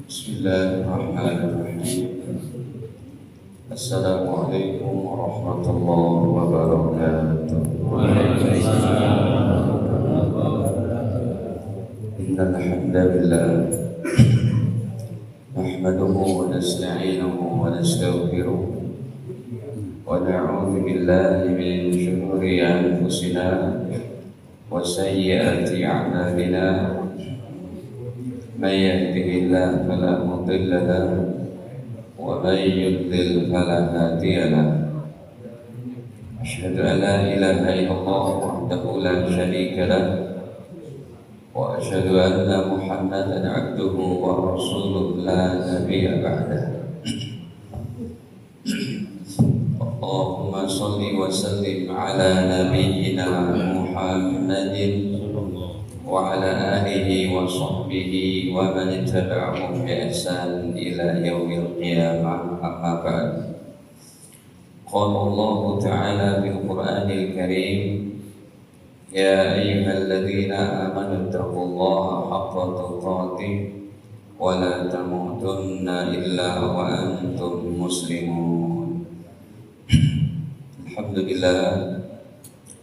Bismillahirrahmanirrahim. Assalamualaikum warahmatullahi wabarakatuh. Innal hamdalillah nahmaduhu wa nasta'inuhu wa nastaghfiruh wa na'udzu billahi min shururi anfusina wa sayyiati a'malina. من يهده الله فلا مضل له ومن يضلل فلا هادي له أشهد أن لا إله إلا الله وحده لا شريك له وأشهد أن محمدا عبده ورسوله لا نبي بعده اللهم صل وسلم على نبينا محمد وعلى آله وصحبه ومن تبعهم بإحسان إلى يوم القيامة أما بعد قال الله تعالى في القرآن الكريم يا أيها الذين آمنوا اتقوا الله حق تقاته ولا تموتن إلا وأنتم مسلمون. Alhamdulillah,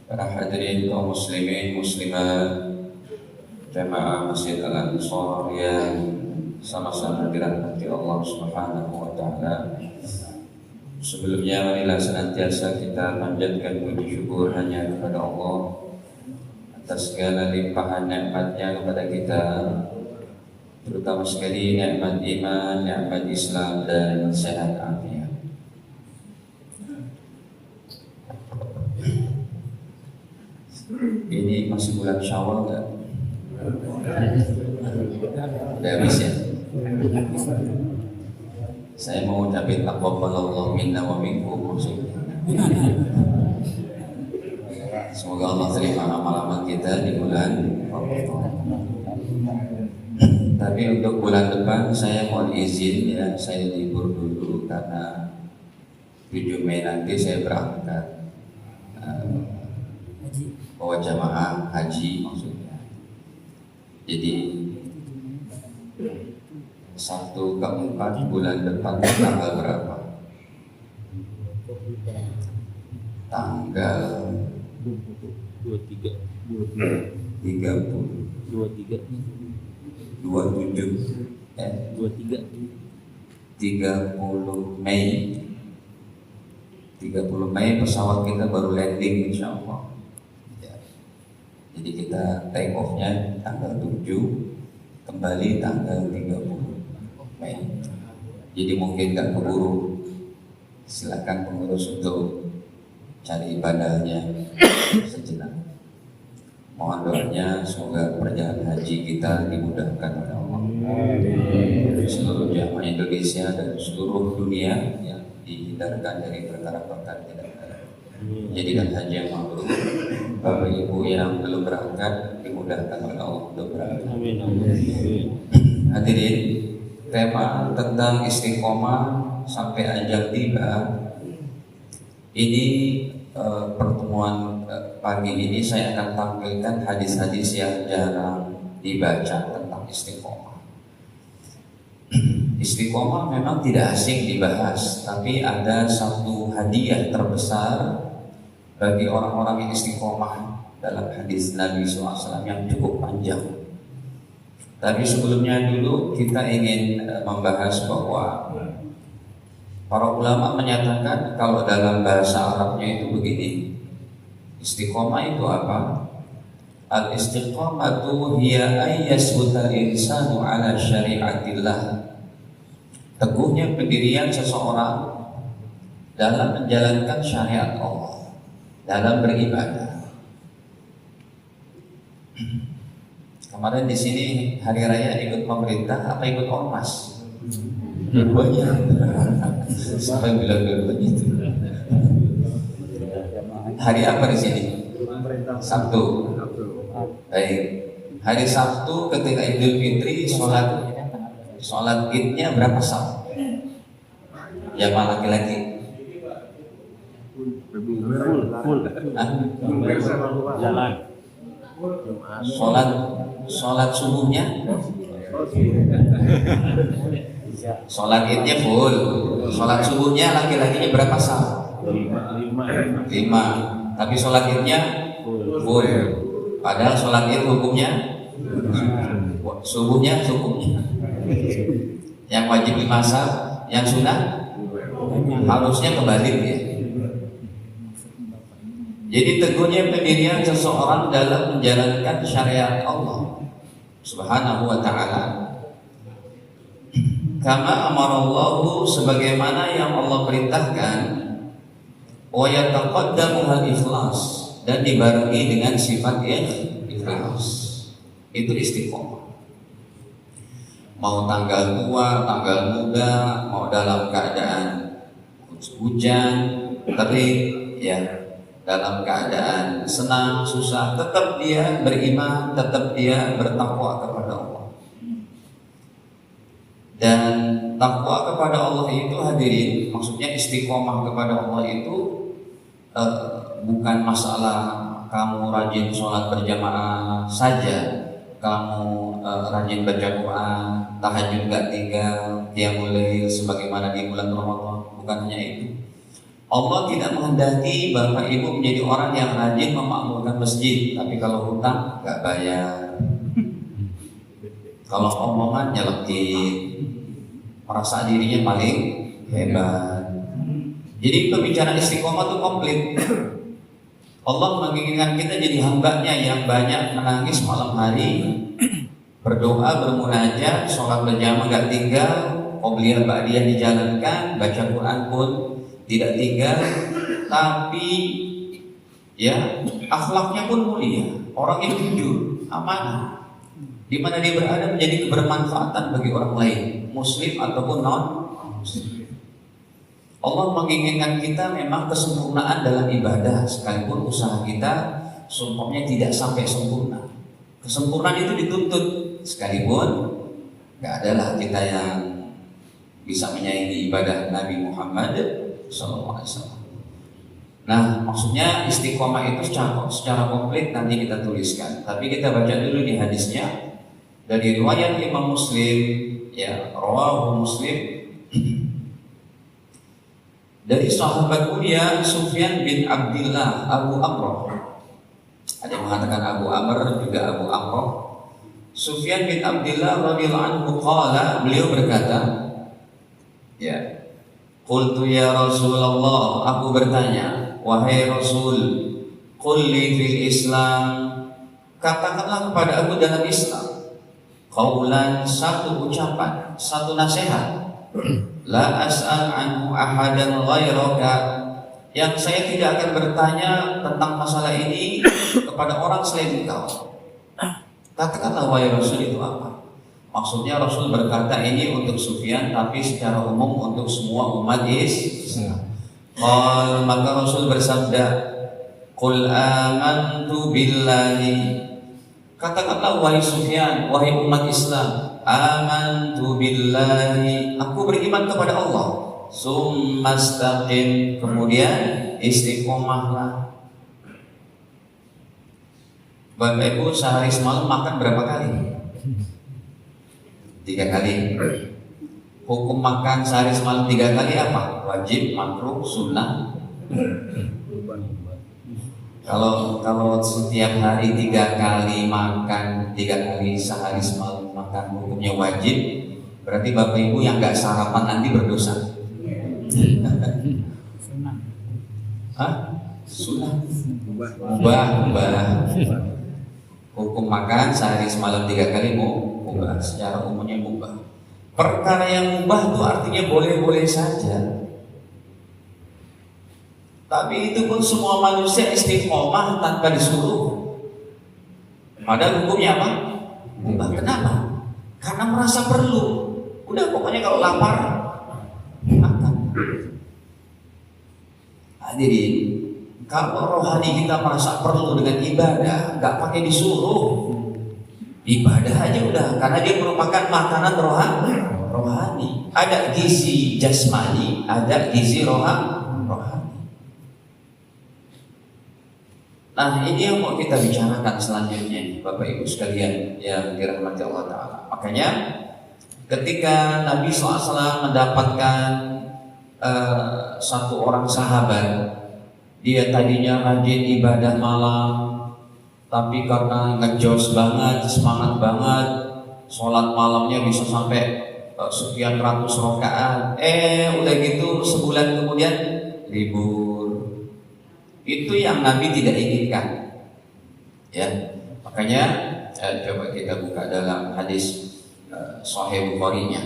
para hadirin kaum muslimin muslimat jamaah Masjid Al-Ansar yang sama-sama dirahmati Allah Subhanahu wa taala. Sebelumnya marilah senantiasa kita panjatkan puji syukur hanya kepada Allah atas segala limpahan nikmat-Nya kepada kita, terutama sekali nikmat iman, nikmat Islam dan sehat afiat. Ini masih bulan Syawal enggak? Udah habis ya. Saya mau ucapin taqabbalallahu minna wa minkum maksudnya. Semoga Allah terima amal-amal kita di bulan Ramadan. Tapi untuk bulan depan saya mohon izin ya, saya libur dulu karena 7 Mei nanti saya berangkat bawa jamaah haji maksudnya. Jadi 1/4 bulan depan tanggal berapa? Tanggal 27 Mei. 30 Mei pesawat kita baru landing insyaallah. Jadi kita take off-nya tanggal 7, kembali tanggal 30 Mei. Jadi mungkin gak keburu. Silakan pengurus untuk cari ibadahnya sejenak. Mohon doanya semoga perjalanan haji kita dimudahkan oleh Allah. Seluruh jamaah Indonesia dan seluruh dunia yang dihindarkan dari perkara-perkara tidak ada. Jadikan haji yang mabrur. Bapak Ibu yang belum berangkat dimudahkan oleh Allah untuk berangkat. Amin. Hadirin, tema tentang istiqomah sampai ajal tiba. Ini pertemuan pagi ini saya akan tampilkan hadis-hadis yang jarang dibaca tentang istiqomah. Istiqomah memang tidak asing dibahas, tapi ada satu hadiah terbesar bagi orang-orang yang istiqomah dalam hadis Nabi SAW yang cukup panjang. Tapi sebelumnya dulu kita ingin membahas bahwa para ulama menyatakan kalau dalam bahasa Arabnya itu begini, istiqomah itu apa? Al-istiqamatu hiya ayyasbuta insanu ala syari'atillah. Teguhnya pendirian seseorang dalam menjalankan syariat Allah, dalam beribadah. Kemarin di sini hari raya ikut pemerintah apa ikut ormas? Dua-duanya. Siapa yang bilang dua-duanya itu? Hari apa di sini? Sabtu. Baik. Hari Sabtu ketika Idul Fitri sholat idnya berapa sah? Jamaah laki-laki. Jalan. Sholat subuhnya Sholat idnya full, sholat subuhnya laki-lakinya berapa sah? 5. Tapi sholat idnya full. Padahal sholat id hukumnya subuhnya hukumnya. Yang wajib 5 sah, yang sunnah harusnya kebalik ya. Jadi teguhnya pendirian seseorang dalam menjalankan syariat Allah Subhanahu wa ta'ala. Kama amarallahu, sebagaimana yang Allah perintahkan. Wa yataqaddamu al-ikhlas, dan dibarengi dengan sifat ikhlas. Itu istiqomah. Mau tanggal tua, tanggal muda, mau dalam keadaan hujan, tapi ya dalam keadaan senang, susah, tetap dia beriman, tetap dia bertakwa kepada Allah. Dan takwa kepada Allah itu, hadirin, maksudnya istiqomah kepada Allah itu bukan masalah kamu rajin sholat berjamaah saja, kamu rajin baca Quran, tahajud gak tinggal, qiyamul lail sebagaimana di bulan Ramadan. Bukan hanya itu. Allah tidak menghendaki Bapak Ibu menjadi orang yang rajin memakmurkan masjid, tapi kalau hutang gak bayar, kalau omongan nyelekin, merasa dirinya paling hebat. Jadi pembicaraan istiqomah itu komplit. Allah menginginkan kita jadi hambanya yang banyak menangis malam hari, berdoa, bermunajat, sholat berjamaah gak tinggal, qobliyah ba'diyah dijalankan, baca Quran pun tidak tinggal, tapi ya akhlaknya pun mulia, orang yang jujur, amanah, di mana dia berada menjadi kebermanfaatan bagi orang lain, muslim ataupun non muslim. Allah menginginkan kita memang kesempurnaan dalam ibadah, sekalipun usaha kita sumpahnya tidak sampai sempurna. Kesempurnaan itu dituntut, sekalipun gak adalah kita yang bisa menyaingi ibadah Nabi Muhammad SAW. Nah, maksudnya istiqomah itu secara komplit nanti kita tuliskan. Tapi kita baca dulu di hadisnya dari riwayat Imam Muslim, ya, rawahu Muslim, dari sahabat mulia Sufyan bin Abdillah Abu Amr. Ada yang mengatakan Abu Amr, juga Abu Amr. Sufyan bin Abdillah radhiyallahu anhu qala, beliau berkata, ya, qultu ya Rasulullah, aku bertanya, wahai Rasul, qul li fil Islam, katakanlah kepada aku dalam Islam, qaulan, satu ucapan, satu nasihat, la as'al anhu ahadan ghairaka, yang saya tidak akan bertanya tentang masalah ini kepada orang selain engkau. Katakanlah wahai Rasul, itu apa? Maksudnya Rasul berkata ini untuk Sufyan, tapi secara umum untuk semua umat Islam. Maka Rasul bersabda, qul amantu billahi, katakanlah wahai Sufyan, wahai umat Islam, amantu billahi, aku beriman kepada Allah. Summastaqim, kemudian istiqomahlah. Bapak Ibu sehari semalam makan berapa kali? 3 kali. Hukum makan sehari semalam 3 kali apa? Wajib, makruh, sunnah. Kalau setiap hari 3 kali makan, 3 kali sehari semalam makan, hukumnya wajib. Berarti Bapak Ibu yang gak sarapan nanti berdosa. Hah? Sunnah. Mubah. Hukum makan sehari semalam 3 kali mubah, secara umumnya mubah. Perkara yang mubah itu artinya boleh-boleh saja. Tapi itu pun semua manusia istiqomah tanpa disuruh. Padahal hukumnya apa? Mubah. Kenapa? Karena merasa perlu. Udah, pokoknya kalau lapar makan. Hadirin, kalau rohani kita merasa perlu dengan ibadah, gak pakai disuruh, ibadah aja udah, karena dia merupakan makanan rohani. Ada gizi jasmani, ada gizi rohani. Nah, ini yang mau kita bicarakan selanjutnya, Bapak Ibu sekalian yang dirahmati Allah Ta'ala. Makanya ketika Nabi SAW mendapatkan satu orang sahabat, dia tadinya rajin ibadah malam, tapi karena ngejos banget, semangat banget, sholat malamnya bisa sampai sekian ratus rakaat. Udah gitu sebulan kemudian libur. Itu yang Nabi tidak inginkan. Ya, makanya coba kita buka dalam hadis Sahih Bukhari-nya.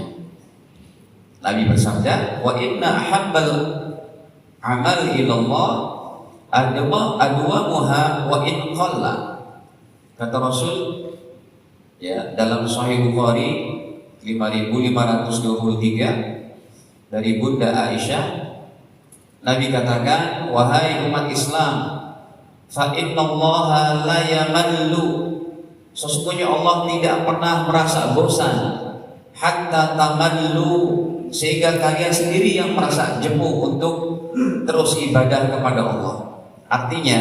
Nabi bersabda, "Wa inna ahabbal amal ilallah adwamuha wa in qalla." Kata Rasul ya dalam Sahih Bukhari 5523 dari Bunda Aisyah, Nabi katakan, "Wahai umat Islam, fa innallaha la yamallu." Sesungguhnya Allah tidak pernah merasa bosan, hatta tamallu, sehingga kalian sendiri yang merasa jemu untuk terus ibadah kepada Allah. Artinya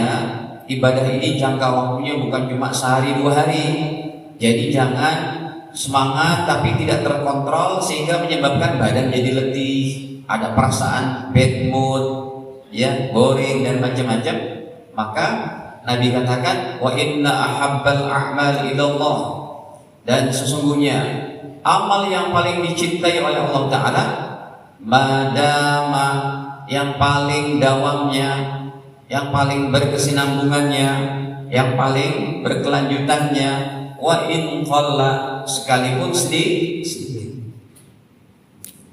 ibadah ini jangka waktunya bukan cuma sehari 2 hari. Jadi jangan semangat tapi tidak terkontrol sehingga menyebabkan badan jadi letih, ada perasaan bad mood, ya, boring dan macam-macam. Maka Nabi katakan, "Wa inna ahabbal a'mal ilallah." Dan sesungguhnya amal yang paling dicintai oleh Allah Ta'ala, madama, yang paling dawamnya, yang paling berkesinambungannya, yang paling berkelanjutannya, wa in qalla, sekalipun sedikit.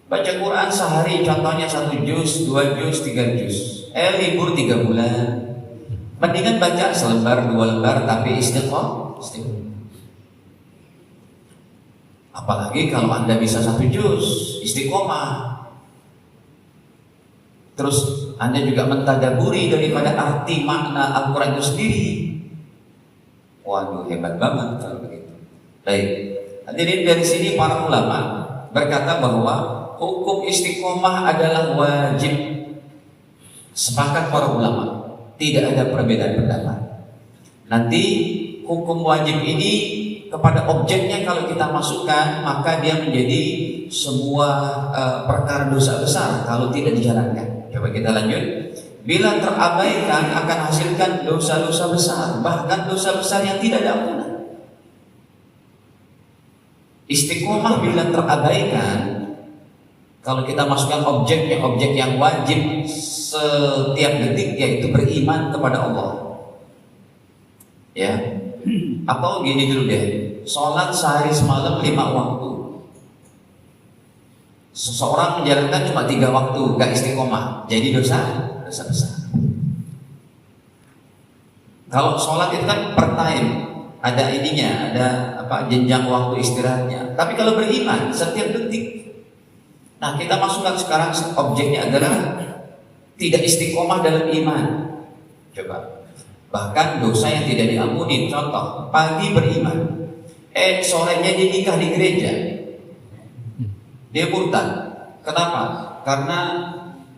Baca Quran sehari contohnya 1 juz, 2 juz, 3 juz. Libur 3 bulan. Mendingan baca selembar 2 lembar tapi istiqomah. Apalagi kalau Anda bisa 1 juz istiqomah. Terus Anda juga mentadaburi daripada arti makna Al-Quran itu sendiri. Waduh, hebat banget kalau begitu. Baik, hadirin, dari sini para ulama berkata bahwa hukum istiqomah adalah wajib. Sepakat para ulama, tidak ada perbedaan pendapat. Nanti hukum wajib ini kepada objeknya kalau kita masukkan, maka dia menjadi sebuah perkara dosa besar kalau tidak dijalankan. Coba kita lanjut. Bila terabaikan akan hasilkan dosa-dosa besar, bahkan dosa besar yang tidak ada ampunan. Istiqomah bila terabaikan, kalau kita masukkan objeknya, objek yang wajib setiap detik, yaitu beriman kepada Allah. Ya, atau gini dulu deh, sholat sehari semalam 5 waktu. Seseorang menjalankan cuma 3 waktu, gak istiqomah, jadi dosa besar. Kalau sholat itu kan per time, ada ininya, ada jenjang waktu istirahatnya. Tapi kalau beriman setiap detik. Nah, kita masukkan sekarang objeknya adalah tidak istiqomah dalam iman. Coba. Bahkan dosa yang tidak diampuni. Contoh, pagi beriman, sorenya dia nikah di gereja. Dia murtad. Kenapa? Karena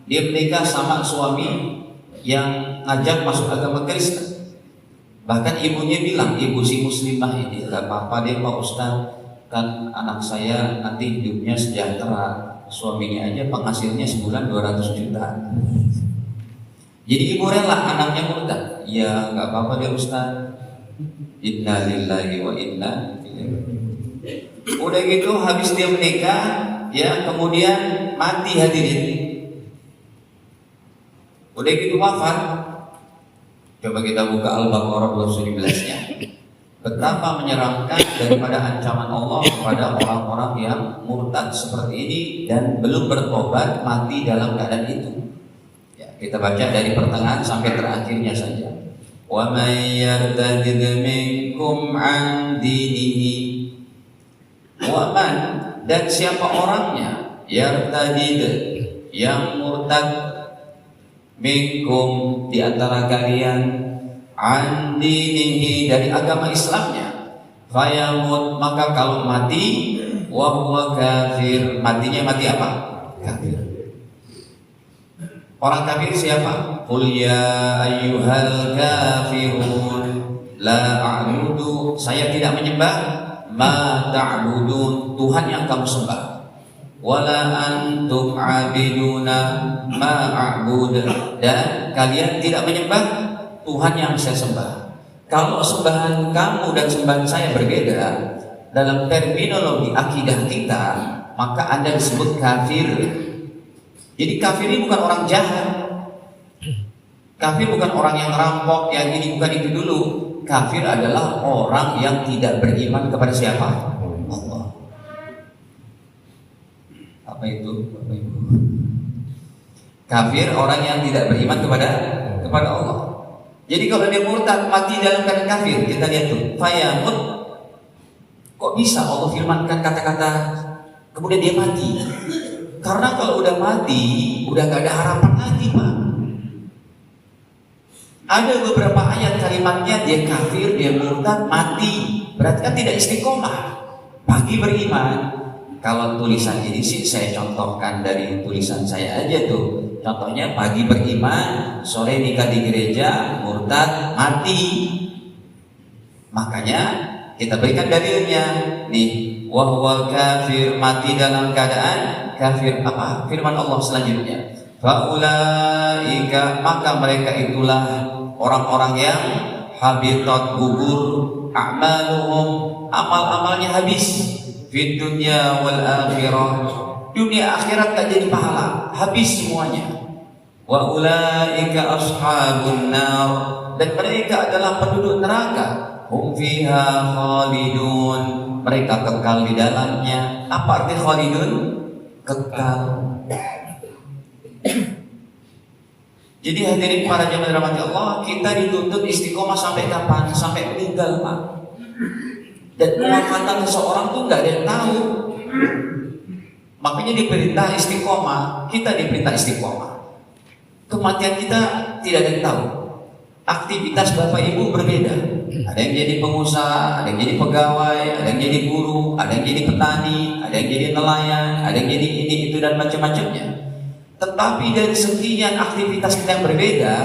dia menikah sama suami yang ngajak masuk agama Kristen. Bahkan ibunya bilang, ibu si muslimah ini, gak apa-apa deh Pak Ustaz, kan anak saya nanti hidupnya sejahtera. Suaminya aja penghasilnya sebulan 200 juta. Jadi ibu rela anaknya murtad. Ya nggak apa-apa deh Ustaz. Inna lillahi wa inna ilaihi. Udah gitu habis dia menikah, ya kemudian mati hadirin. Udah gitu wafat. Coba kita buka Al-Baqarah 217-nya. Betapa menyeramkan daripada ancaman Allah kepada orang-orang yang murtad seperti ini dan belum bertobat, mati dalam keadaan itu. Ya, kita baca dari pertengahan sampai terakhirnya saja. Wa may yartadid minkum an dinihi. Wa man, dan siapa orangnya yartadid, yang murtad, minkum, di antara kalian, an dinihi, dari agama Islamnya, fayamut, maka kalau mati, wa huwa kafir, matinya mati apa? Kafir. Orang kafir siapa? Qul ya ayyuhal kafirun la a'budu, saya tidak menyembah ma ta'budun, Tuhan yang kamu sembah, wala antum 'abiduna ma a'bud, dan kalian tidak menyembah Tuhan yang saya sembah. Kalau sembahan kamu dan sembahan saya berbeda dalam terminologi akidah kita, maka Anda disebut kafir. Jadi kafir ini bukan orang jahat, kafir bukan orang yang rampok, yang ini bukan itu dulu. Kafir adalah orang yang tidak beriman kepada siapa? Allah. Apa itu? Kafir orang yang tidak beriman kepada Allah. Jadi kalau dia murtad, mati dalam keadaan kafir, kita lihat tuh, fayamut. Kok bisa Allah firmankan kata-kata kemudian dia mati? Karena kalau udah mati, udah gak ada harapan lagi, Pak. Ada beberapa ayat kalimatnya dia kafir, dia murtad, mati. Berarti kan tidak istiqomah. Pagi beriman. Kalau tulisan ini sih saya contohkan dari tulisan saya aja tuh. Contohnya pagi beriman, sore nikah di gereja, murtad, mati. Makanya kita berikan dalilnya. Nih, wahwal kafir, mati dalam keadaan kafir. Apa? Firman Allah selanjutnya. Faulaika, maka mereka itulah orang-orang yang habitat gugur a'maluhum, amal-amalnya habis, fid dunya wal akhirah, dunia akhirat tak jadi pahala, habis semuanya. Wa ulaika ashabun nar, dan mereka adalah penduduk neraka. Hum fiha khalidun, mereka kekal di dalamnya. Apa arti khalidun? Kekal. Jadi hadirin para jemaah rahmati Allah, kita dituntut istiqomah sampai kapan? Sampai meninggal, Pak. Dan kewafatan seseorang tuh nggak ada yang tahu. Makanya diperintah istiqomah, kita diperintah istiqomah. Kematian kita tidak ada yang tahu. Aktivitas Bapak Ibu berbeda. Ada yang jadi pengusaha, ada yang jadi pegawai, ada yang jadi guru, ada yang jadi petani, ada yang jadi nelayan, ada yang jadi ini itu dan macam-macamnya. Tetapi dari sekian aktivitas kita yang berbeda,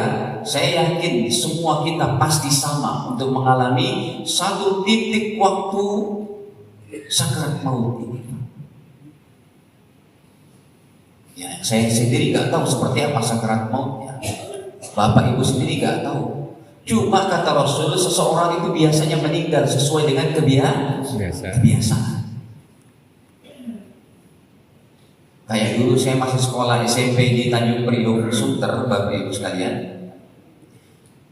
saya yakin semua kita pasti sama untuk mengalami satu titik waktu sakaraat maut ini. Ya, saya sendiri nggak tahu seperti apa sakaraat mautnya. Bapak Ibu sendiri nggak tahu. Cuma kata Rasul, seseorang itu biasanya meninggal sesuai dengan kebiasaan. Kayak dulu saya masih sekolah SMP di Tanjung Priok, Sunter, Bapak Ibu sekalian.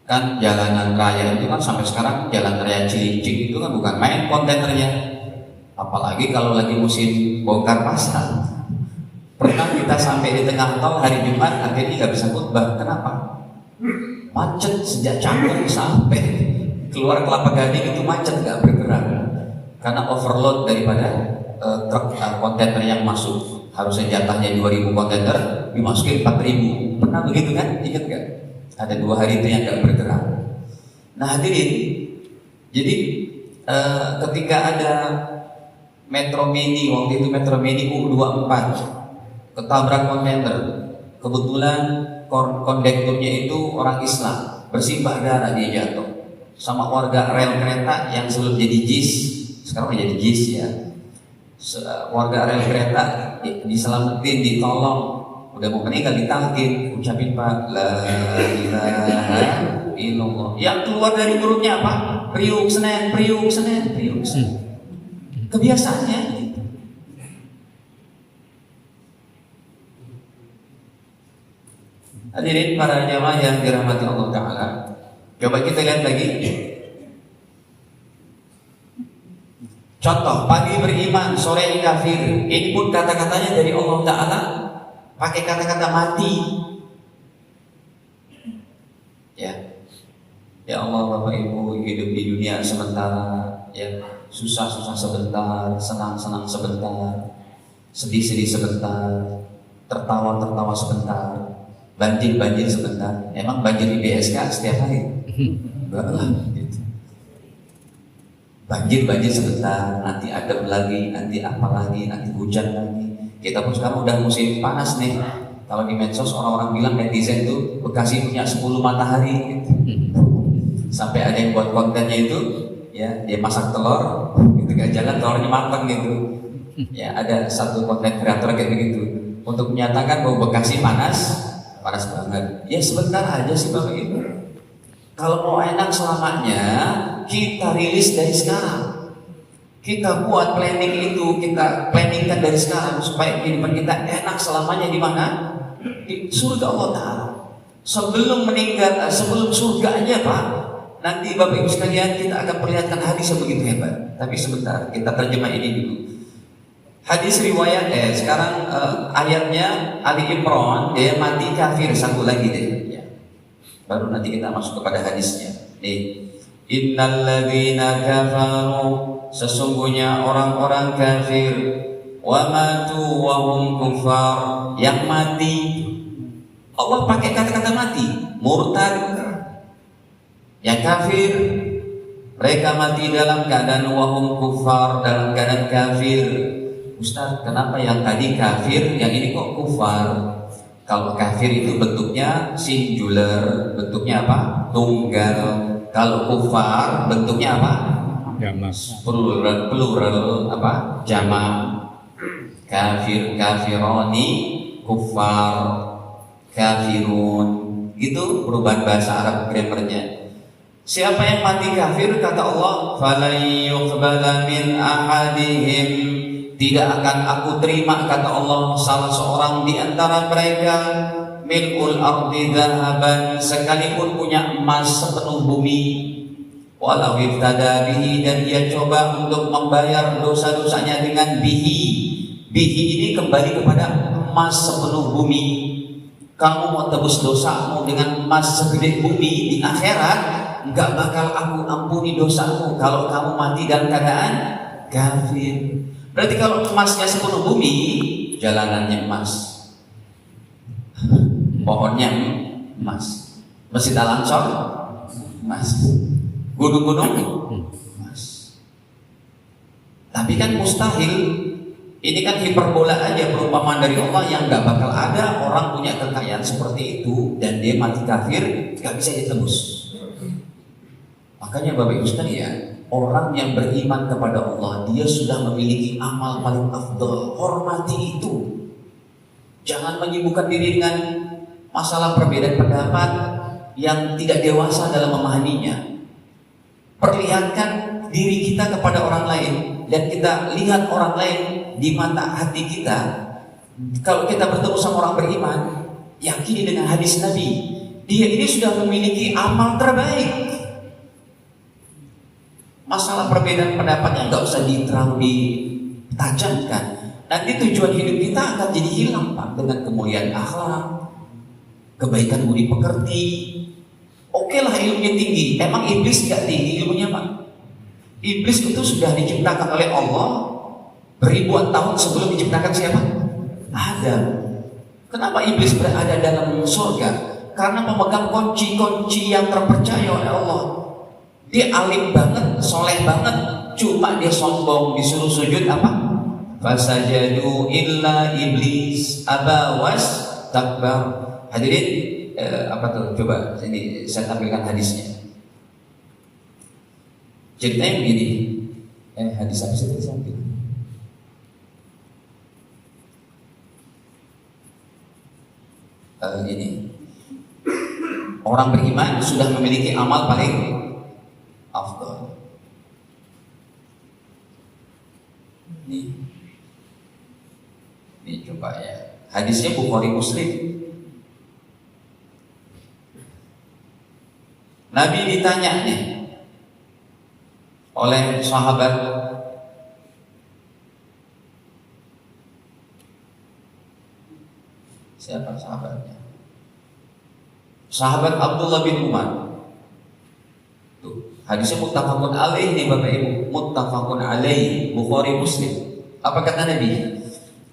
Kan jalanan raya itu kan sampai sekarang jalan raya Cilincing itu kan bukan main kontainernya. Apalagi kalau lagi musim bongkar pasar. Pernah kita sampai di tengah tol hari Jumat, akhirnya nggak bisa khutbah. Kenapa? Macet sejak Canggu sampai keluar Kelapa Gading itu macet, nggak bergerak. Karena overload daripada truk kontainer yang masuk. Harusnya jatahnya 2.000 kontainer, dimasukin 4.000. Pernah begitu kan? Ingat nggak? Ada 2 hari itu yang nggak bergerak. Nah hadirin, jadi ketika ada Metro Mini, waktu itu Metro Mini U24 ketabrak kontainer, kebetulan kondekturnya itu orang Islam, bersimbah darah, dia jatuh. Sama warga rel kereta yang sebelum jadi JIS, sekarang jadi JIS ya. Warga rel kereta diselamatin, ditolong, udah mau meninggal ditalkin, ucapin Pak la ilaha illallah. Yang keluar dari mulutnya apa? Priuk Senen, priuk Senen, priuk Senen. Kebiasaannya. Hadirin para jamaah yang dirahmati Allah Ta'ala, coba kita lihat lagi. Contoh, pagi beriman, sore kafir. Ini pun kata-katanya dari Allah Ta'ala, pakai kata-kata mati. Ya Allah, Bapak Ibu, hidup di dunia sementara, ya susah-susah sebentar, senang-senang sebentar, sedih-sedih sebentar, tertawa-tertawa sebentar, banjir-banjir sebentar. Emang banjir di BSK setiap hari? Enggak lah, gitu. Banjir sebentar, nanti adem lagi, nanti apa lagi, nanti hujan lagi. Kita pun sekarang udah musim panas nih. Kalau di medsos orang-orang bilang netizen itu Bekasi punya 10 matahari gitu. Sampai ada yang buat kontennya itu ya, dia masak telur gitu, gak jalan telurnya matang gitu. Ya, ada satu konten kreator kayak begitu untuk menyatakan bahwa Bekasi panas banget. Ya sebentar aja sih Bapak Ibu. Kalau mau enak selamanya, kita rilis dari sekarang. Kita buat planning itu, kita planningkan dari sekarang supaya kehidupan kita enak selamanya di mana? Di surga Allah Ta'ala. Sebelum meninggal, sebelum surga aja Pak, nanti Bapak Ibu sekalian kita akan perlihatkan hadis yang begitu hebat. Tapi sebentar, kita terjemah ini dulu. Hadis riwayat sekarang ayatnya Ali Imran, dia mati kafir, satu lagi deh ya. Baru nanti kita masuk kepada hadisnya. Nih, innal ladzina kafaru, sesungguhnya orang-orang kafir, wa matu wa hum kufar, yang mati. Allah pakai kata-kata mati, murtad, yang kafir, mereka mati dalam keadaan wa hum kufar, dalam keadaan kafir. Ustaz, kenapa yang tadi kafir, yang ini kok kufar? Kalau kafir itu bentuknya singular, bentuknya apa? Tunggal. Kalau kufar bentuknya apa? Jamak. Plural apa? Jamak. Kafir, kafironi, kufar, kafirun. Gitu perubahan bahasa Arab grammarnya. Siapa yang mati kafir, kata Allah, falan yuqbala min ahadihim, tidak akan aku terima, kata Allah, salah seorang di antara mereka mil'ul ardi dhahaban, sekalipun punya emas sepenuh bumi, walau iftada bihi, dan dia coba untuk membayar dosa-dosanya dengan bihi. Bihi ini kembali kepada emas sepenuh bumi. Kamu mau tebus dosamu dengan emas segede bumi, di akhirat enggak bakal aku ampuni dosamu kalau kamu mati dalam keadaan kafir. Berarti kalau emasnya sepenuh bumi, jalanannya emas, pohonnya emas, Masjid Al-Ansor emas, gunung-gunung emas. Tapi kan mustahil, ini kan hiperbola aja, perumpamaan dari Allah yang gak bakal ada orang punya kekayaan seperti itu dan dia mati kafir, gak bisa ditebus. Makanya Bapak Ibu sekalian, orang yang beriman kepada Allah, dia sudah memiliki amal paling afdal. Hormati itu. Jangan menyibukkan diri dengan masalah perbedaan pendapat yang tidak dewasa dalam memahaminya. Perlihatkan diri kita kepada orang lain, dan kita lihat orang lain di mata hati kita. Kalau kita bertemu sama orang beriman, yakini dengan hadis Nabi, dia ini sudah memiliki amal terbaik. Masalah perbedaan pendapatnya nggak usah terlalu ditajamkan. Nanti tujuan hidup kita akan jadi hilang Pak, dengan kemuliaan akhlak, kebaikan budi pekerti. Oke lah ilmunya tinggi, emang iblis nggak tinggi ilmunya Pak? Iblis itu sudah diciptakan oleh Allah beribuan tahun sebelum diciptakan siapa? Adam. Kenapa iblis berada dalam surga? Karena memegang kunci-kunci yang terpercaya oleh Allah. Dia alim banget, soleh banget, cuma dia sombong, disuruh sujud apa? Fasajadu illa iblis aba was takbar. Hadirin, apa tuh? Coba sini saya tampilkan hadisnya. Ceritanya begini. Hadis apa sih tadi sampai? Ini orang beriman sudah memiliki amal paling afdal. Ini coba ya. Hadisnya Bukhari Muslim. Nabi ditanya nih oleh sahabat, siapa sahabatnya? Sahabat Abdullah bin Umar. Hadisnya muttafaqun alaih nih Bapak Ibu, muttafaqun alaih, Bukhari Muslim. Apa kata Nabi?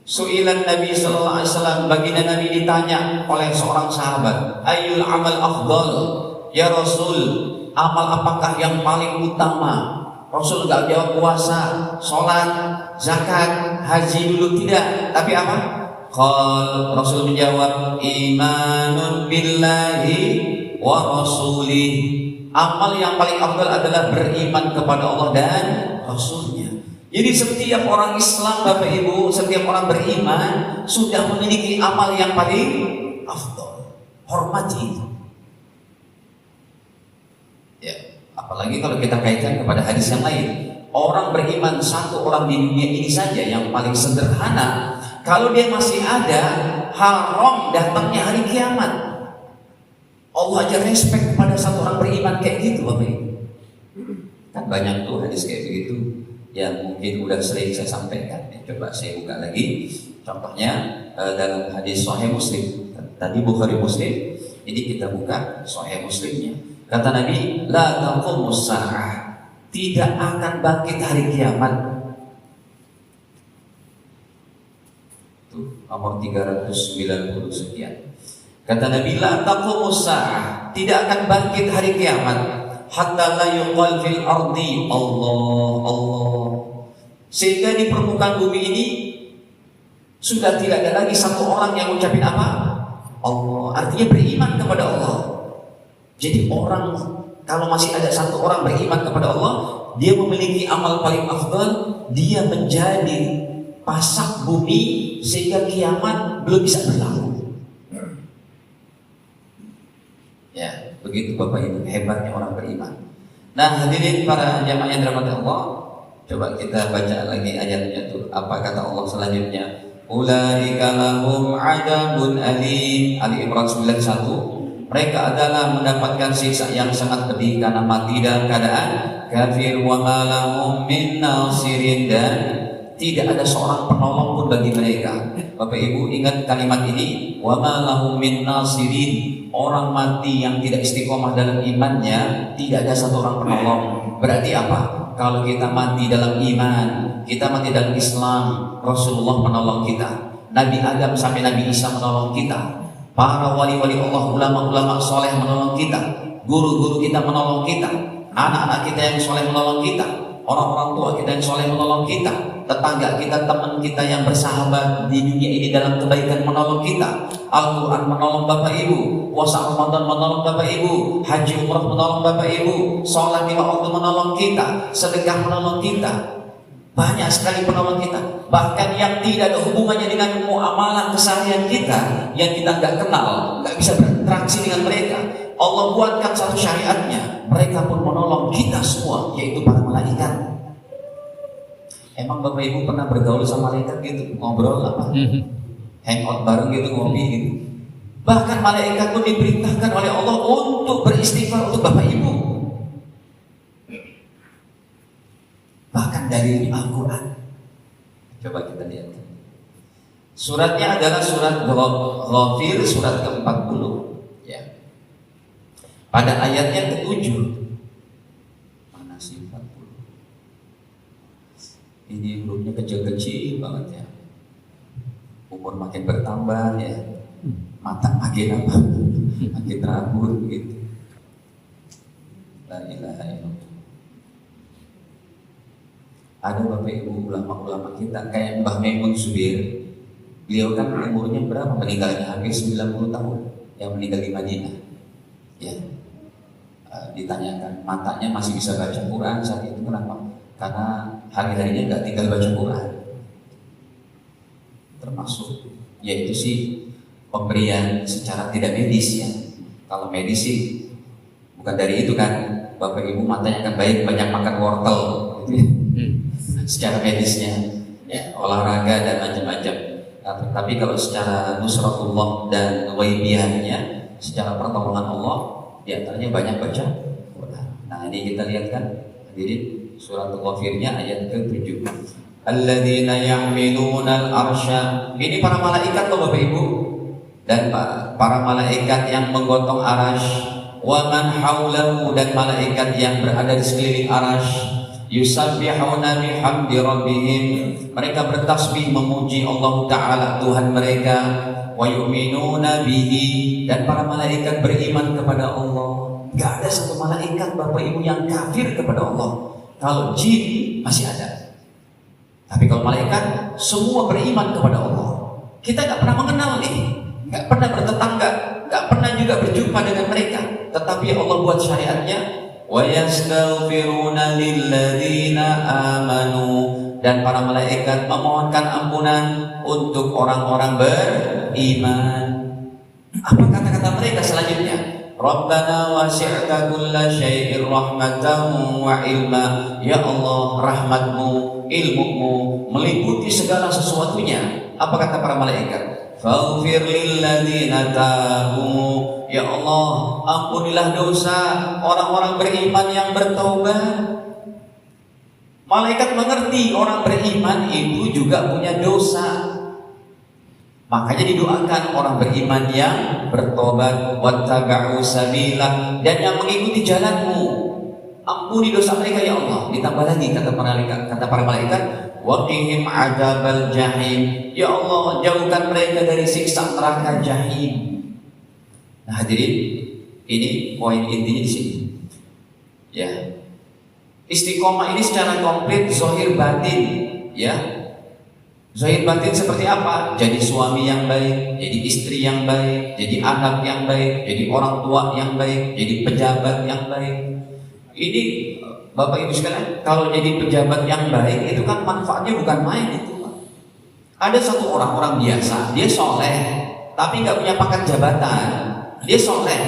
Su'ilan Nabi sallallahu alaihi wasallam, baginda Nabi ditanya oleh seorang sahabat, ayyul amal afdal? Ya Rasul, amal apakah yang paling utama? Rasul enggak jawab puasa, sholat, zakat, haji dulu, tidak, tapi apa? Rasul menjawab, imanun billahi wa rasulih. Amal yang paling afdal adalah beriman kepada Allah dan Rasulnya. Jadi setiap orang Islam, Bapak Ibu, setiap orang beriman sudah memiliki amal yang paling afdal. Hormati itu. Ya, apalagi kalau kita kaitkan kepada hadis yang lain. Orang beriman satu orang di dunia ini saja yang paling sederhana, kalau dia masih ada, haram datangnya hari kiamat. Allah aja respect kepada satu orang beriman kayak gitu, Bapak Ibu. Kan banyak tuh hadis kayak begitu yang mungkin udah sering saya sampaikan. Coba saya buka lagi. Contohnya dalam hadis Sahih Muslim. Tadi Bukhari Muslim, ini kita buka Sahih Muslimnya. Kata Nabi, la taqumus sa'ah, tidak akan bangkit hari kiamat. Tuh, nomor 390 sekian. Kata Nabi, la taqumus sa'ah, tidak akan bangkit hari kiamat hatta la yuqal fil ardi Allah Allah, sehingga di permukaan bumi ini sudah tidak ada lagi satu orang yang mengucapin apa? Allah. Artinya beriman kepada Allah. Jadi orang, kalau masih ada satu orang beriman kepada Allah, dia memiliki amal paling afdal, dia menjadi pasak bumi sehingga kiamat belum bisa berlaku. Ya, begitu Bapak Ibu hebatnya orang beriman. Nah, hadirin para jamaah yang dirahmati Allah, coba kita baca lagi ayatnya tuh. Apa kata Allah selanjutnya? Ulaika lahum adabun alim. Ali Imran 91. Mereka adalah mendapatkan siksa yang sangat pedih karena mati dalam keadaan kafir. Wa ma lahum min nasirin, dan tidak ada seorang penolong pun bagi mereka. Bapak Ibu ingat kalimat ini, wa ma lahum min nasirin. Orang mati yang tidak istiqomah dalam imannya, tidak ada satu orang penolong. Berarti apa? Kalau kita mati dalam iman, kita mati dalam Islam, Rasulullah menolong kita, Nabi Adam sampai Nabi Isa menolong kita, para wali-wali Allah, ulama-ulama soleh menolong kita, guru-guru kita menolong kita, anak-anak kita yang soleh menolong kita, orang-orang tua kita yang soleh menolong kita, tetangga kita, teman kita yang bersahabat di dunia ini dalam kebaikan menolong kita, Al-Quran menolong Bapak Ibu, puasa Ramadan menolong Bapak Ibu, haji umrah menolong Bapak Ibu, sholat 5 waktu menolong kita, sedekah menolong kita. Banyak sekali penolong kita. Bahkan yang tidak ada hubungannya dengan muamalah keseharian kita, yang kita nggak kenal, nggak bisa berinteraksi dengan mereka, Allah buatkan satu syariatnya, mereka pun menolong kita semua, yaitu para malaikat. Emang Bapak Ibu pernah bergaul sama malaikat gitu, ngobrol apa? Hangout bareng gitu, ngopi gitu. Bahkan malaikat pun diperintahkan oleh Allah untuk beristighfar untuk Bapak Ibu. Bahkan dari Al-Quran. Coba kita lihat. Suratnya adalah surat Ghafir, surat ke-40 ya. Pada ayatnya ke-7. Mana sih 40? Ini hurufnya kecil-kecil banget ya. Umur makin bertambah ya. Mata makin apa? Makin rambut gitu. La ilaha illallah. Ada Bapak Ibu ulama-ulama kita kayak Mbah Maimun Subir. Beliau kan umurnya berapa meninggalnya? Hampir 90 tahun yang meninggal di Madinah. Ya. Ditanyakan matanya masih bisa baca Quran saat itu, kenapa? Karena hari-harinya nggak tinggal baca Quran. Termasuk yaitu sih pemberian secara tidak medis ya. Kalau medis sih bukan dari itu kan. Bapak Ibu matanya kan baik, banyak makan wortel gitu ya. Secara medisnya ya, olahraga dan macam-macam. Tapi kalau secara nusratullah dan waibiyahnya, secara pertolongan Allah, diantaranya banyak baca Quran. Nah ini kita lihat kan, hadirin, surat Al-Ghafirnya ayat ke-7. Alladzina yahmiluna al-arsya. Ini para malaikat loh Bapak Ibu. Dan para malaikat yang menggotong arash, wa man haulahu, dan malaikat yang berada di sekeliling arash. Yusabbihuna bihamdi rabbihim, mereka bertasbih memuji Allah Ta'ala Tuhan mereka. Wa yu'minuna bihi, dan para malaikat beriman kepada Allah. Gak ada satu malaikat Bapak Ibu yang kafir kepada Allah. Kalau jin masih ada, tapi kalau malaikat semua beriman kepada Allah. Kita nggak pernah mengenal nih, nggak pernah bertetangga, nggak pernah juga berjumpa dengan mereka. Tetapi Allah buat syariatnya, wa yastaghfiruna lilladzina amanu, dan para malaikat memohonkan ampunan untuk orang-orang beriman. Apa kata-kata mereka selanjutnya? Rabbana wasi'ta kulla syai'ir rahmatan wa ilma. Ya Allah, rahmatmu, ilmumu meliputi segala sesuatunya. Apa kata para malaikat? Faghfir lilladzina tabu. Ya Allah, ampunilah dosa orang-orang beriman yang bertaubat. Malaikat mengerti orang beriman itu juga punya dosa. Makanya didoakan orang beriman yang bertobat, wattaba'u sabila, dan yang mengikuti jalanmu. Ampuni dosa mereka ya Allah. Ditambah lagi kata para malaikat, waqihim adzabal jahim. Ya Allah, jauhkan mereka dari siksa neraka jahim. Nah, hadirin, ini poin intinya di sini. Ya. Istiqomah ini secara komplit zahir batin, ya. Zahir batin seperti apa? Jadi suami yang baik, jadi istri yang baik, jadi anak yang baik, jadi orang tua yang baik, jadi pejabat yang baik. Ini Bapak Ibu sekalian, kalau jadi pejabat yang baik itu kan manfaatnya bukan main itu. Ada satu orang biasa, dia soleh, tapi nggak punya pangkat jabatan. Dia soleh,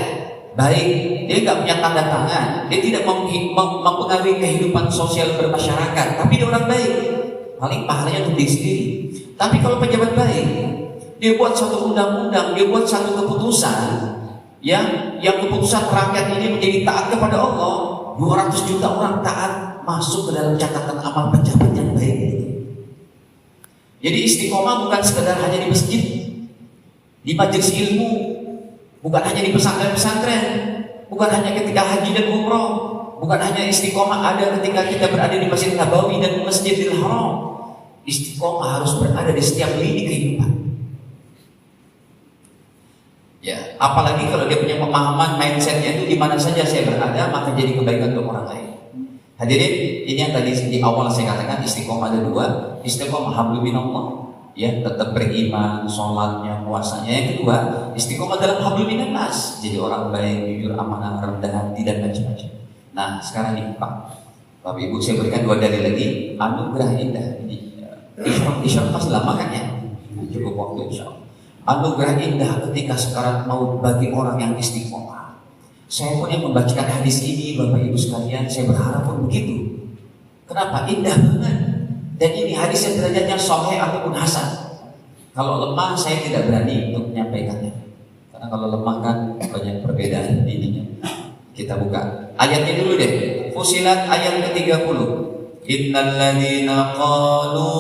baik, dia nggak punya tanda tangan, dia tidak mempengaruhi kehidupan sosial bermasyarakat, tapi dia orang baik. Paling pahalanya untuk diri sendiri. Tapi kalau pejabat baik, dia buat satu undang-undang, dia buat satu keputusan, yang keputusan rakyat ini menjadi taat kepada Allah. 200 juta orang taat masuk ke dalam catatan amal pejabat yang baik itu. Jadi istiqomah bukan sekedar hanya di masjid, di majelis ilmu, bukan hanya di pesantren-pesantren, bukan hanya ketika haji dan umroh, bukan hanya istiqomah ada ketika kita berada di Masjid Nabawi dan Masjidil Haram. Istiqomah harus berada di setiap lini kehidupan. Ya, apalagi kalau dia punya pemahaman mindsetnya itu di mana saja saya berada maka jadi kebaikan untuk orang lain. Hadirin, ini yang tadi di awal saya katakan istiqomah ada dua. Istiqomah hablum minallah, ya tetap beriman, sholatnya, puasanya. Yang kedua, istiqomah dalam hablum minannas, jadi orang baik, jujur, amanah, rendah hati dan macam-macam. Nah, sekarang nih Pak, Bapak Ibu, saya berikan dua dalil lagi. Anugerah indah ini. Isyarat masih lama kan ya? Cukup waktu insyaallah. Anugerah indah ketika sekarat maut bagi orang yang istiqomah. Saya pun yang membacakan hadis ini, Bapak Ibu sekalian, saya berharap pun begitu. Kenapa? Indah banget. Dan ini hadis yang derajatnya sahih ataupun hasan. Kalau lemah saya tidak berani untuk menyampaikannya. Karena kalau lemah kan banyak perbedaan ininya. Kita buka ayatnya dulu deh. Fusilat ayat ke-30. Innal ladzina qalu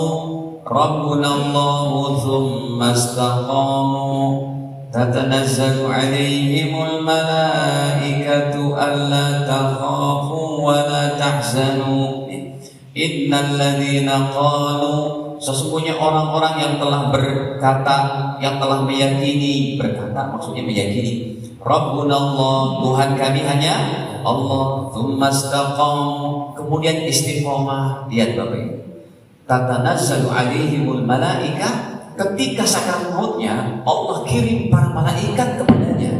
rabbuna Allahu tsumma istaqamu tatanazzalu 'alaihimul malaikatu alla takhafu wa la tahzanu. Innal ladzina qalu, sesungguhnya orang-orang yang telah berkata, yang telah meyakini, berkata maksudnya meyakini, Rabbuna Allah, Tuhan kami hanya Allah, tsumma istaqamu, kemudian istiqomah. Lihat Bapak Ibu, tatanazzalu 'alaihimul malaika, ketika sakarat mautnya Allah kirim para malaikat kepadanya.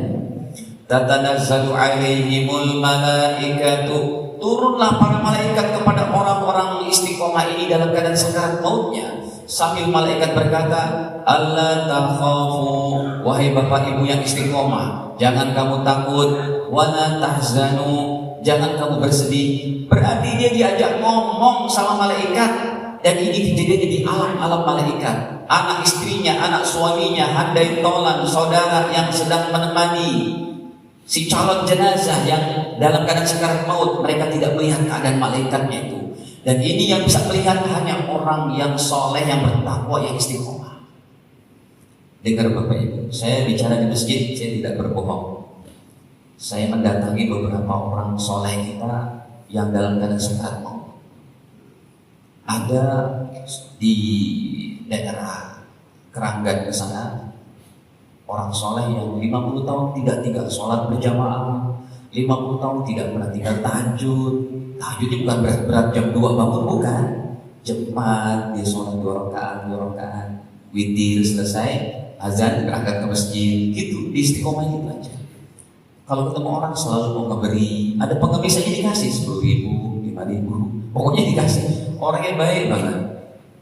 Tatanazzalu 'alaihimul malaikatu, turunlah para malaikat kepada orang-orang istiqomah ini dalam keadaan sakarat mautnya. Sambil malaikat berkata, Allah takhafu, wahai bapak ibu yang istiqomah, jangan kamu takut, wala tahzanu, jangan kamu bersedih. Berarti dia diajak ngomong sama malaikat, dan ini kejadiannya di alam-alam malaikat. Anak istrinya, anak suaminya, handai tolan, saudara yang sedang menemani si calon jenazah yang dalam keadaan sekarat maut, mereka tidak melihat keadaan malaikatnya itu. Dan ini yang bisa melihat hanya orang yang soleh, yang bertakwa, yang istiqomah. Dengar Bapak Ibu, saya bicara di masjid, saya tidak berbohong. Saya mendatangi beberapa orang soleh kita yang dalam keadaan sekarat maut. Ada di daerah Keranggan ke sana, orang soleh yang 50 tahun tidak sholat berjamaah, 50 tahun tidak perhatikan tahajud. Tahajudnya bukan berat-berat jam 2 bangun, bukan. Jam 4 dia sholat 2 rakaat. witir selesai, azan berangkat ke masjid, gitu, di istiqomah itu aja. Kalau ketemu orang selalu mau ngeberi, ada pengemis aja dikasih 10.000, 5.000, pokoknya dikasih. Orangnya baik banget.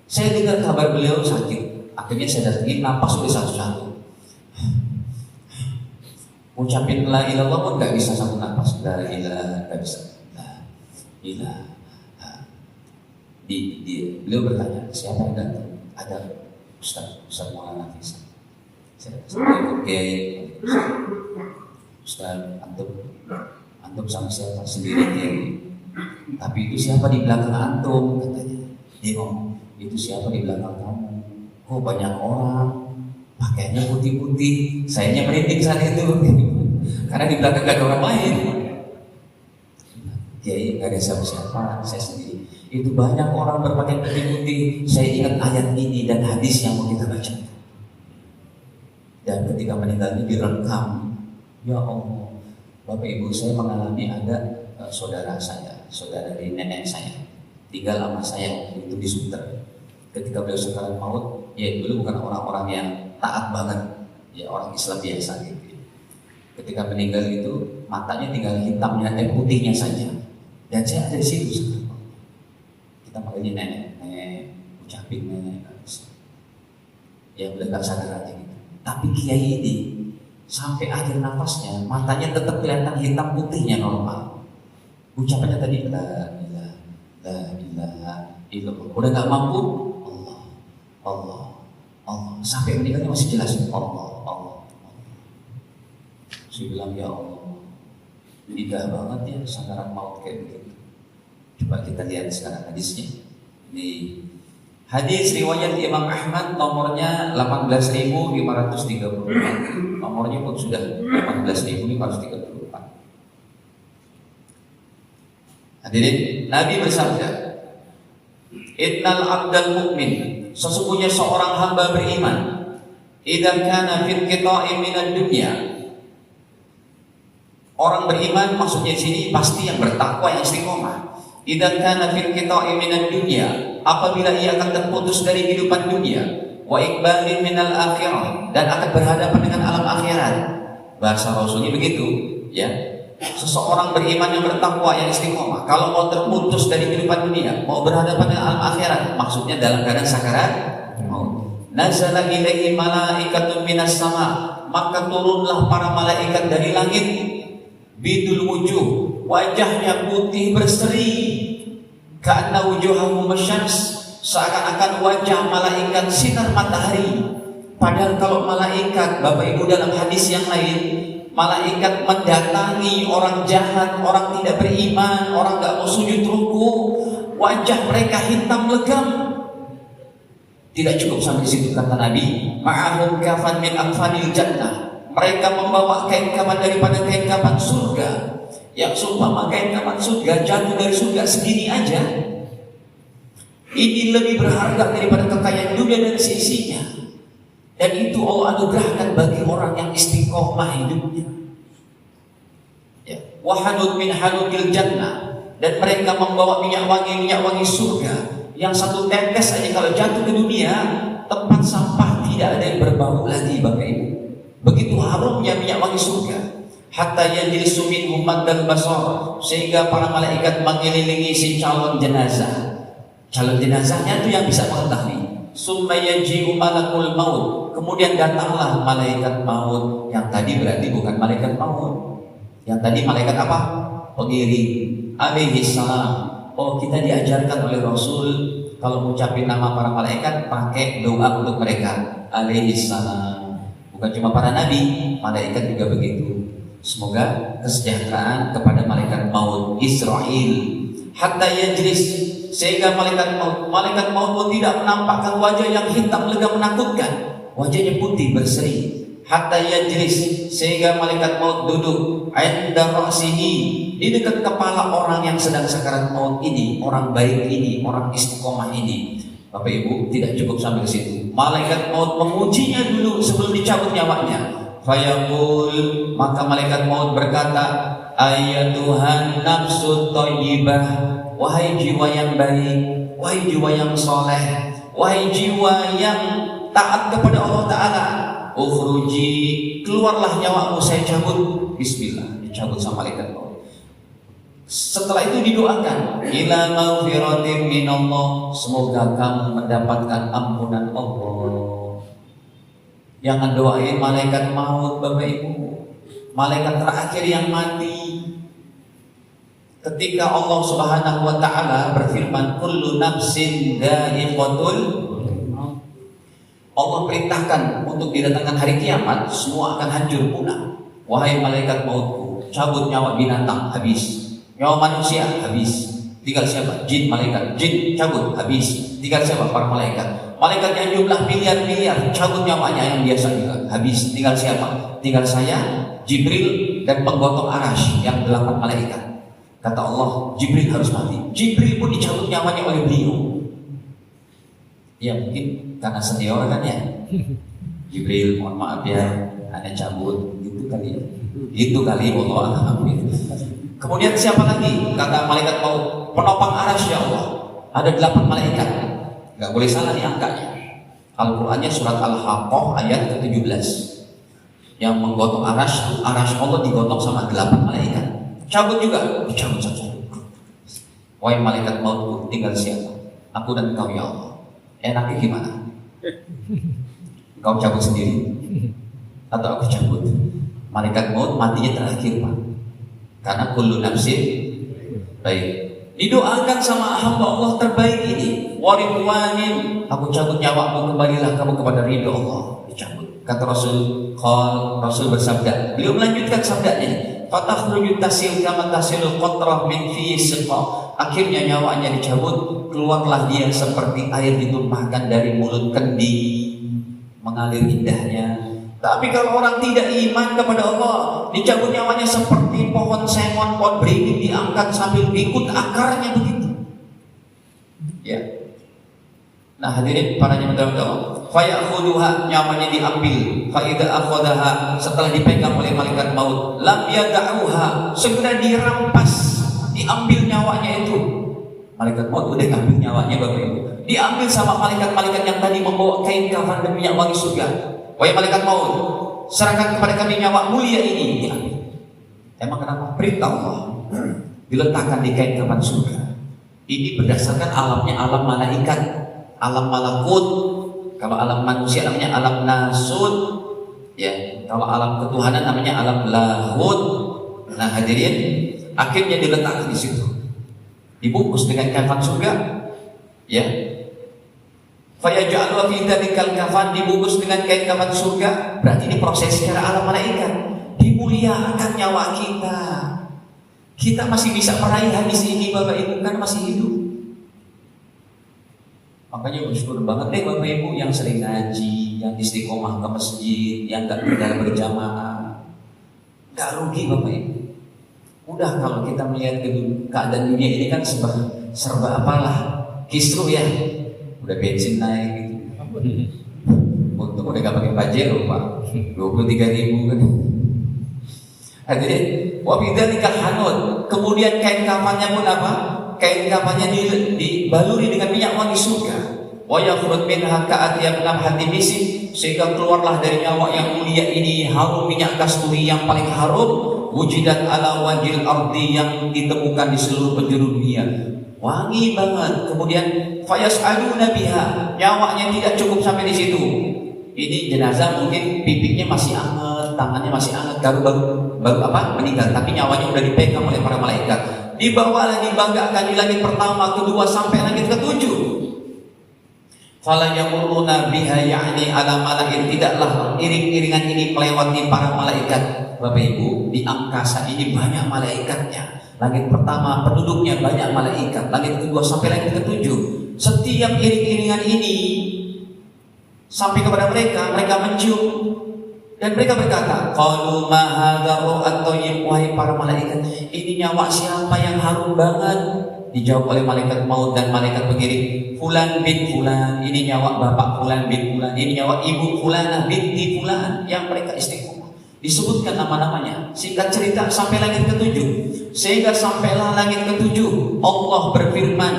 Saya dengar kabar beliau sakit, akhirnya saya datangin, napas udah satu-satu. Ucapin la ilallah pun nggak bisa satu napas, la ilah, nggak bisa, la ilah. Beliau bertanya, siapa yang datang? Ada Ustaz Maulana Fisa. Saya oke, Ustaz, antum sama siapa? Sendiri dia. Tapi itu siapa di belakang antum? Katanya. Dia ngomong, itu siapa di belakang kamu? Kok banyak orang, pakaiannya putih-putih. Sayanya merinding saat itu, karena di belakang gak ada orang lain. Kiai gak ada siapa-siapa, saya sendiri. Itu banyak orang berpakaian putih-putih. Saya ingat ayat ini dan hadis yang mau kita baca. Dan ketika meninggalnya direkam. Ya Allah, Bapak Ibu, saya mengalami ada saudara saya, saudara dari nenek saya, tinggal sama saya waktu itu di Sunter. Ketika beliau sekarat maut, ya dulu bukan orang-orang yang taat banget, ya orang Islam biasa gitu. Ketika meninggal itu matanya tinggal hitamnya, putihnya saja. Dan saya ada di situ. Kita makanya nenek, ucapin nenek, ya udah gak sadar aja gitu. Tapi kiai ini sampai akhir nafasnya matanya tetap kelihatan hitam putihnya normal. Ucapannya tadi la ilaha illallah. Udah gak mampu, Allah. Sampai meninggalnya masih jelas Allah. Saya bilang ya Allah, indah banget ya sakarat maut kayak begitu. Coba kita lihat sekarang hadisnya. Di hadis riwayat Imam Ahmad nomornya 18.534. Nomornya pun sudah 18.534. Hadirin, Nabi bersabda, Innal abdal mu'min, sesungguhnya seorang hamba beriman, idza kana fil qita'i minad dunya. Orang beriman maksudnya di sini pasti yang bertakwa, yang istiqomah. Idza kana fil qita'i minad dunya, apabila ia akan terputus dari kehidupan dunia, wa iqbalin minal akhirah, dan akan berhadapan dengan alam akhirat. Bahasa Rasulnya begitu, ya. Seseorang beriman yang bertakwa, yang istiqomah, kalau mau terputus dari kehidupan dunia, mau berhadapan dengan alam akhirat, maksudnya dalam keadaan sakarat maut. Nazala ilaihi malaikatun minas sama, maka turunlah para malaikat dari langit, bidul wujuh, wajahnya putih berseri, ka'anna wujuhahum masyams, seakan-akan wajah malaikat sinar matahari. Padahal kalau malaikat, Bapak Ibu, dalam hadis yang lain, malaikat mendatangi orang jahat, orang tidak beriman, orang gak mau sujud ruku, wajah mereka hitam legam. Tidak cukup sampai di situ, kata Nabi, ma'ahum kafan min akfanil jannah, mereka membawa kain kafan daripada kain kafan surga, yang seumpama kain kafan surga jatuh dari surga segini aja. Ini lebih berharga daripada kekayaan dunia dan seisinya. Dan itu Allah anugerahkan bagi orang yang istiqomah hidupnya. Ya, wahanud min hanudil jannah, dan mereka membawa minyak wangi surga yang satu tetes aja kalau jatuh ke dunia, tempat sampah tidak ada yang berbau lagi, Bapak Ibu. Begitu harumnya minyak wangi surga. Hatta yajlisu minhum maddal basar, sehingga para malaikat mengelilingi si calon jenazah. Calon jenazahnya itu yang bisa mengetahui. Summa yaji'u malakul maut, kemudian datanglah malaikat maut. Yang tadi berarti bukan malaikat maut. Yang tadi malaikat apa? Pengiring alaihi salam. Oh, kita diajarkan oleh Rasul kalau mengucapin nama para malaikat pakai doa untuk mereka. Alaihi salam. Bukan cuma para nabi, malaikat juga begitu. Semoga kesejahteraan kepada malaikat maut Israel. Hatta yajlis, sehingga malaikat maut pun tidak menampakkan wajah yang hitam legam menakutkan, wajahnya putih berseri. Hatta yajlis, sehingga malaikat maut duduk inda ra'sihi, di dekat kepala orang yang sedang sakarat maut ini, orang baik ini, orang istiqomah ini. Bapak Ibu, tidak cukup sampai ke situ. Malaikat maut mengujinya dulu sebelum dicabut nyawanya. Fayaqul, maka malaikat maut berkata, ayatuhan nafsut thayyibah, wahai jiwa yang baik, wahai jiwa yang soleh, wahai jiwa yang taat kepada Allah Ta'ala. Ukhruji, keluarlah nyawamu, saya cabut. Bismillah, dicabut sama malaikat maut. Setelah itu didoakan, ila maghfiratin minallah, semoga kamu mendapatkan ampunan Allah. Jangan doain malaikat maut, Bapak Ibu. Malaikat terakhir yang mati. Ketika Allah Subhanahu wa Ta'ala berfirman, kullu nafsin dha'iqatul maut. Allah perintahkan untuk didatangkan hari kiamat, semua akan hancur punah. Wahai malaikat mautku, cabut nyawa binatang, habis. Nyawa manusia, habis. Tinggal siapa? Jin, malaikat. Jin, cabut, habis. Tinggal siapa? Para malaikat. Malaikat yang jumlah miliar-miliar, cabut nyawanya yang biasa juga, habis. Tinggal siapa? Tinggal saya, Jibril, dan penggotong arash yang 8 malaikat. Kata Allah, Jibril harus mati. Jibril pun dicabut nyawanya oleh beliau. Ya mungkin karena senior kan ya. Jibril, mohon maaf ya, hanya cabut. Gitu kali ya. Gitu kali, Allah alhamdulillah. Kemudian siapa lagi? Kata malaikat maut, penopang arash ya Allah. Ada 8 malaikat. Gak boleh salah nih angkanya. Al-Qur'annya surat Al-Haqqah ayat ke-17. Yang menggotong arash Allah digotong sama 8 malaikat. Cabut juga, dicabut saja. Wahai malaikat maut, tinggal siapa? Aku dan engkau ya Allah. Enaknya gimana? Engkau cabut sendiri atau aku cabut? Malaikat maut matinya terakhir, Pak. Karena kullu nafsin baik. Didoakan sama hamba Allah terbaik ini. Waridwanin, aku cabut nyawamu, kembalilah kamu kepada ridho Allah. Dicabut. Kata Rasul bersabda. Beliau melanjutkan sabdanya. Fatakhruju tasil kama tasilul qatrah min fi siqa. Akhirnya nyawanya dicabut, keluarlah dia seperti air ditumpahkan dari mulut kendi, mengalir indahnya. Tapi kalau orang tidak iman kepada Allah, dicabut nyawanya seperti pohon sengon, pohon beringin diangkat sambil diikut akarnya begitu. Ya. Nah hadirin para jemaah Allah, fayakhuduha, nyawanya diambil. Fa idza akhadaha, setelah dipegang oleh malaikat maut, lam yad'uha, segera dirampas, diambil nyawanya itu. Malaikat maut udah ngambil nyawanya Bapak Ibu. Diambil sama malaikat-malaikat yang tadi membawa kain kafan dan minyak wangi surga. Wahai malaikat maut, serahkan kepada kami nyawa mulia ini. Diambil. Emang kenapa? Perintah Allah. Diletakkan di kain kafan surga. Ini berdasarkan alamnya alam malaikat, alam malakut. Kalau alam manusia namanya alam nasut, ya. Kalau alam ketuhanan namanya alam lahut. Nah hadirin, akhirnya diletakkan di situ, dibungkus dengan kafan surga, ya. Fayaj'alu fi dzalikal kafan, dibungkus dengan kain kafan surga. Berarti ini proses secara alam malaikat. Dimuliakan nyawa kita. Kita masih bisa meraih hadis ini Bapak Ibu, kan masih hidup. Makanya bersyukur banget deh Bapak Ibu yang sering ngaji, yang istiqomah ke masjid, yang gak tinggal berjamaah. Gak rugi Bapak Ibu. Udah kalau kita melihat keadaan dunia ini kan serba apalah, kisruh ya. Udah bensin naik gitu. Untung udah gak pakai pajero Pak, 23.000 kan. Hadirin, wabidzalika hanut. Kemudian kain kafannya pun apa? Kain kafannya dibaluri dengan minyak wangi surga. Wa yakhrut minha ka'atyab namhati misik, sehingga keluarlah dari nyawa yang mulia ini harum minyak kasturi yang paling harum. Wujidat ala wajil ardi, yang ditemukan di seluruh penjuru dunia. Wangi banget. Kemudian fayas'aluna biha, nyawanya tidak cukup sampai di situ. Ini jenazah mungkin pipinya masih hangat, tangannya masih hangat, baru apa? Meninggal, tapi nyawanya udah dipegang oleh para malaikat. Dibawa lagi, banggakan di langit pertama, kedua, sampai langit ketujuh. Fala yamuruna biha, ya'ni ala malakin, tidaklah iring-iringan ini melewati para malaikat. Bapak Ibu, di angkasa ini banyak malaikatnya. Langit pertama penduduknya banyak malaikat, langit kedua sampai langit ketujuh. Setiap iring-iringan ini sampai kepada mereka mencium dan mereka berkata, qalu ma hadza ru'at-thayyib, wahai para malaikat, ini nyawa siapa yang harum banget? Dijawab oleh malaikat maut dan malaikat pengiring, fulan bin fulan, ini nyawa bapak fulan bin fulan, ini nyawa ibu fulanah binti fulan, yang mereka istiqomah. Disebutkan nama-namanya. Singkat cerita sampai langit ketujuh. Sehingga sampailah langit ketujuh, Allah berfirman,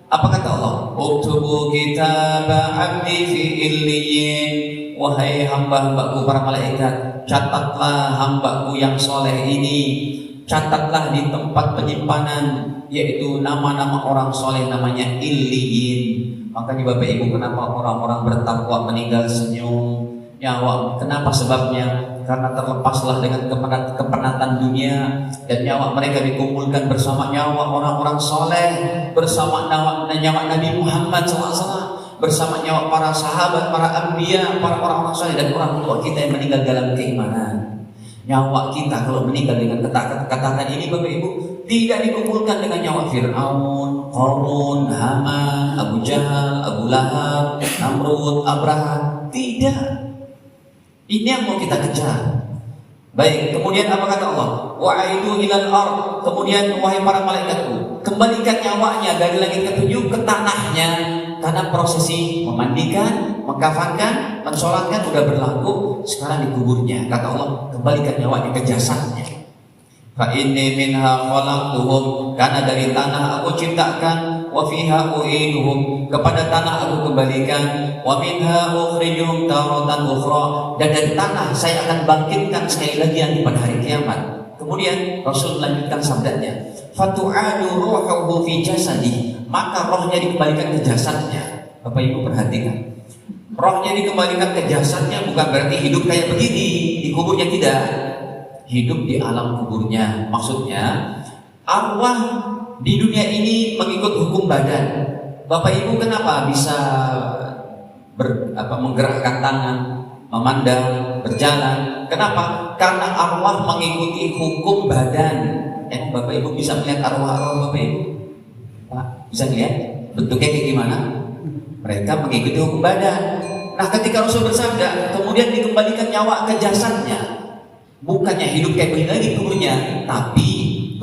Apa kata Allah? Uktubu kitaba abdi fi illiyin. Wahai hamba-hambaku para malaikat, catatlah hambaku yang soleh ini, catatlah di tempat penyimpanan, yaitu nama-nama orang soleh namanya illiyin. Makanya Bapak Ibu, kenapa orang-orang bertakwa meninggal senyum? Nyawa, kenapa sebabnya? Karena terlepaslah dengan kepenatan dunia, dan nyawa mereka dikumpulkan bersama nyawa orang-orang soleh, bersama nyawa Nabi Muhammad SAW, bersama nyawa para sahabat, para anbiya, para orang-orang soleh, dan orang tua kita yang meninggal dalam keimanan. Nyawa kita kalau meninggal dengan kata-kata ini Bapak Ibu, tidak dikumpulkan dengan nyawa Fir'aun, Qarun, Haman, Abu Jahal, Abu Lahab, Namrud, Abraham. Tidak. Ini yang mau kita kejar. Baik, kemudian apa kata Allah? Wa'idu ilal ard. Kemudian wahai para malaikatku, kembalikan nyawanya dari langit ketujuh ke tanahnya. Karena prosesi memandikan, mengkafankan, mensolatkan sudah berlaku, sekarang dikuburnya. Kata Allah, kembalikan nyawanya ke jasadnya. Fa inni minha khalaqtuhum, karena dari tanah aku ciptakan, wa fiha u'iduhum, kepada tanah aku kembalikan, wa minha ukhrijuhum taratan ukhra, dan dari tanah saya akan bangkitkan sekali lagi nanti pada hari kiamat. Kemudian Rasul melanjutkan sabdanya, fatu'adu ruhuhu fi jasadi, maka rohnya dikembalikan ke jasadnya. Bapak Ibu perhatikan, rohnya dikembalikan ke jasadnya bukan berarti hidup kayak begini di kuburnya, tidak. Hidup di alam kuburnya, maksudnya arwah di dunia ini mengikut hukum badan. Bapak Ibu kenapa bisa menggerakkan tangan, memandang, berjalan? Kenapa? Karena arwah mengikuti hukum badan. Bapak Ibu bisa melihat arwah-arwah Bapak Ibu? Pak, bisa lihat bentuknya kayak gimana? Mereka mengikuti hukum badan. Nah, ketika Rasul bersabda, kemudian dikembalikan nyawa ke jasadnya, bukannya hidup kayak begini lagi kuburnya, tapi